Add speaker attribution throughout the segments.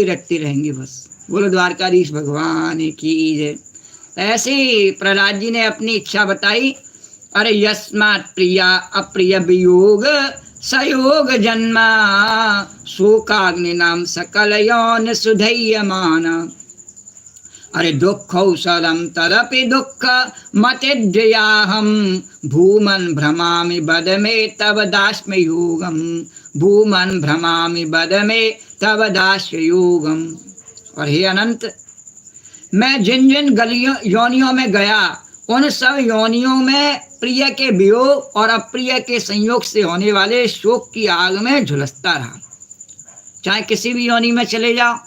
Speaker 1: रटती रहेंगी बस। बोलो द्वारकाधीश भगवान की जय। ऐसे ही प्रहलाद जी ने अपनी इच्छा बताई। अरे यस्मात् प्रिया अप्रिय वियोग सयोग जन्मा शोकाग्नि नाम सकल यौन सुधैयमान। अरे दुःखौषधं तदपि दुःख मतिद्रियाहं भूमन् भ्रमामि बद मे तव दास्मि योगम। भूमन् भ्रमामि बद मे तव दास्य योगम। और हे अनंत, मैं जिन जिन गलियों योनियों में गया उन सब योनियों में प्रिय के वियोग और अप्रिय के संयोग से होने वाले शोक की आग में झुलसता रहा। चाहे किसी भी योनि में चले जाओ,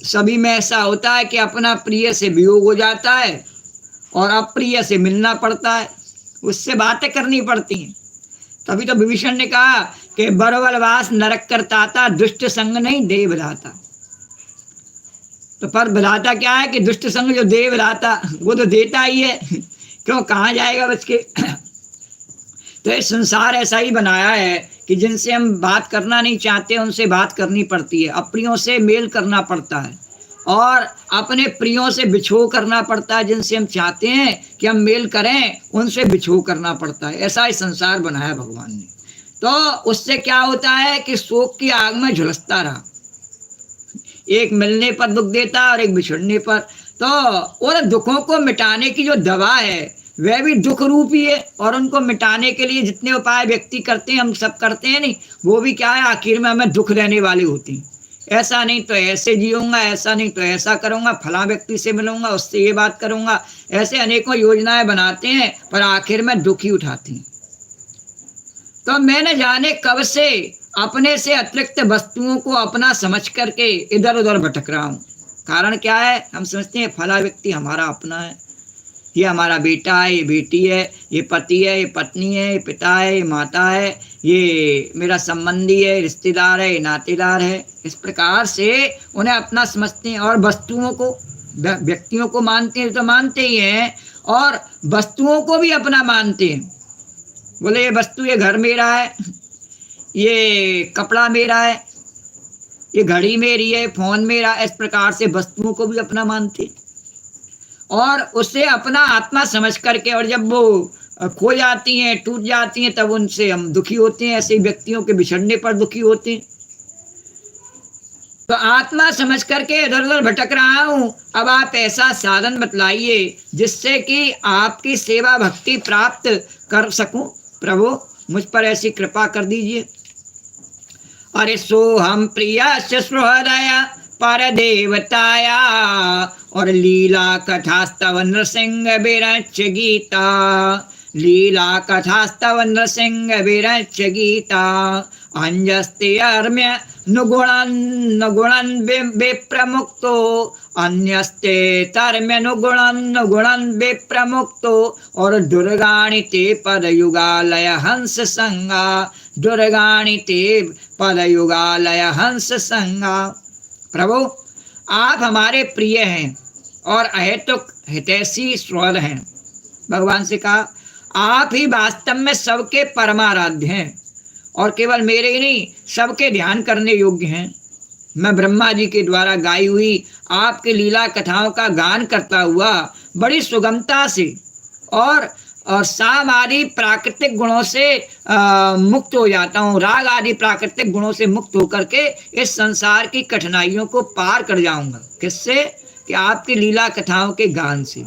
Speaker 1: सभी में ऐसा होता है कि अपना प्रिय से वियोग हो जाता है और अप्रिय से मिलना पड़ता है, उससे बातें करनी पड़ती हैं। तभी तो विभीषण ने कहा कि बरवलवास नरक करता था, दुष्ट संग नहीं देव दाता। तो पर विधाता क्या है कि दुष्ट संग जो देव दाता वो तो देता ही है, क्यों कहाँ जाएगा बच के। तो ये संसार ऐसा ही बनाया है कि जिनसे हम बात करना नहीं चाहते उनसे बात करनी पड़ती है, अप्रियों से मेल करना पड़ता है और अपने प्रियों से बिछो करना पड़ता है। जिनसे हम चाहते हैं कि हम मेल करें उनसे बिछो करना पड़ता है। ऐसा ही संसार बनाया भगवान ने। तो उससे क्या होता है कि शोक की आग में झुलसता रहा, एक मिलने पर दुख देता और एक बिछड़ने पर। तो उन दुखों को मिटाने की जो दवा है वह भी दुख रूपी है, और उनको मिटाने के लिए जितने उपाय व्यक्ति करते हैं, हम सब करते हैं नहीं, वो भी क्या है, आखिर में हमें दुख देने वाले होते हैं। ऐसा नहीं तो ऐसे जीऊंगा, ऐसा नहीं तो ऐसा करूंगा, फला व्यक्ति से मिलूंगा, उससे ये बात करूंगा, ऐसे अनेकों योजनाएं बनाते हैं पर आखिर में दुख ही उठाते हैं। तो मैंने जाने कब से अपने से अतिरिक्त वस्तुओं को अपना समझ करके इधर उधर भटक रहा हूँ। कारण क्या है, हम समझते हैं फला व्यक्ति हमारा अपना है, ये हमारा बेटा है, ये बेटी है, ये पति है, ये पत्नी है, ये पिता है, ये माता है, ये मेरा संबंधी है, रिश्तेदार है, ये नातेदार है। इस प्रकार से उन्हें अपना समझते हैं और वस्तुओं को, व्यक्तियों को मानते हैं तो मानते ही हैं और वस्तुओं को भी अपना मानते हैं। बोले ये वस्तु, ये घर मेरा है, ये कपड़ा मेरा है, ये घड़ी मेरी है, फोन मेरा। इस प्रकार से वस्तुओं को भी अपना मानते हैं और उसे अपना आत्मा समझ करके, और जब वो खो जाती हैं, टूट जाती हैं, तब उनसे हम दुखी होते हैं। ऐसे व्यक्तियों के बिछड़ने पर दुखी होते हैं। तो आत्मा समझ करके इधर उधर भटक रहा हूँ, अब आप ऐसा साधन बतलाइए जिससे कि आपकी सेवा भक्ति प्राप्त कर सकूं। प्रभु मुझ पर ऐसी कृपा कर दीजिए। अरे सो हम प्रिया सुहृदया पर देवताया और लीला कथास्तव नृसिंह विरच गीता। लीला कथास्तव नृसिंह विरच गीता। अंजस्ते अर्म्य नुगुणन विप्रमुक्तो अन्यस्ते तर्म्य नुगुणन विप्रमुक्तो। और दुर्गाणि ते पदयुगालय हंस संगा। दुर्गाणि ते पदयुगालय हंस संगा। प्रभु आप हमारे प्रिय हैं और अहेतुक हितैषी स्वर हैं। भगवान से कहा आप ही वास्तव में सबके परमाराध्य हैं और केवल मेरे ही नहीं, सबके ध्यान करने योग्य हैं। मैं ब्रह्मा जी के द्वारा गाई हुई आपके लीला कथाओं का गान करता हुआ बड़ी सुगमता से और साम आदि प्राकृतिक गुणों से मुक्त हो जाता हूँ। राग आदि प्राकृतिक गुणों से मुक्त होकर के इस संसार की कठिनाइयों को पार कर जाऊंगा। किससे? कि आपकी लीला कथाओं के गान से।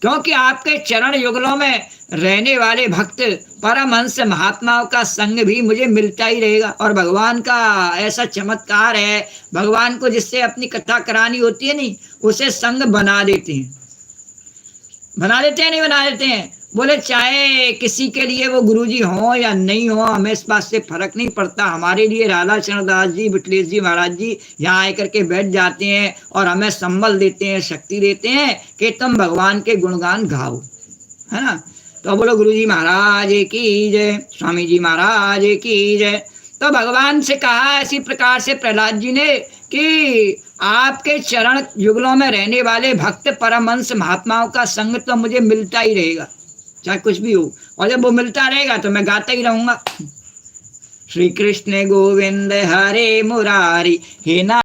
Speaker 1: क्योंकि आपके चरण युगलों में रहने वाले भक्त परमहंस महात्माओं का संग भी मुझे मिलता ही रहेगा। और भगवान का ऐसा चमत्कार है, भगवान को जिससे अपनी कथा करानी होती है नहीं, उसे संग बना देते हैं। बना देते हैं नहीं बना देते हैं? बोले चाहे किसी के लिए वो गुरुजी हो या नहीं हो, हमें इस बात से फर्क नहीं पड़ता। हमारे लिए राधा चरण दास जी, बिटलेश जी महाराज जी यहाँ आकर के बैठ जाते हैं और हमें संबल देते हैं, शक्ति देते हैं कि तुम भगवान के गुणगान गाओ, है ना। तो बोलो गुरुजी महाराज की जय, स्वामी जी महाराज की जय। तो भगवान से कहा इसी प्रकार से प्रहलाद जी ने कि आपके चरण युगलों में रहने वाले भक्त परमहंस महात्माओं का संग तो मुझे मिलता ही रहेगा, चाहे कुछ भी हो। और जब वो मिलता रहेगा तो मैं गाता ही रहूंगा। श्री कृष्ण गोविंद हरे मुरारी, हे ना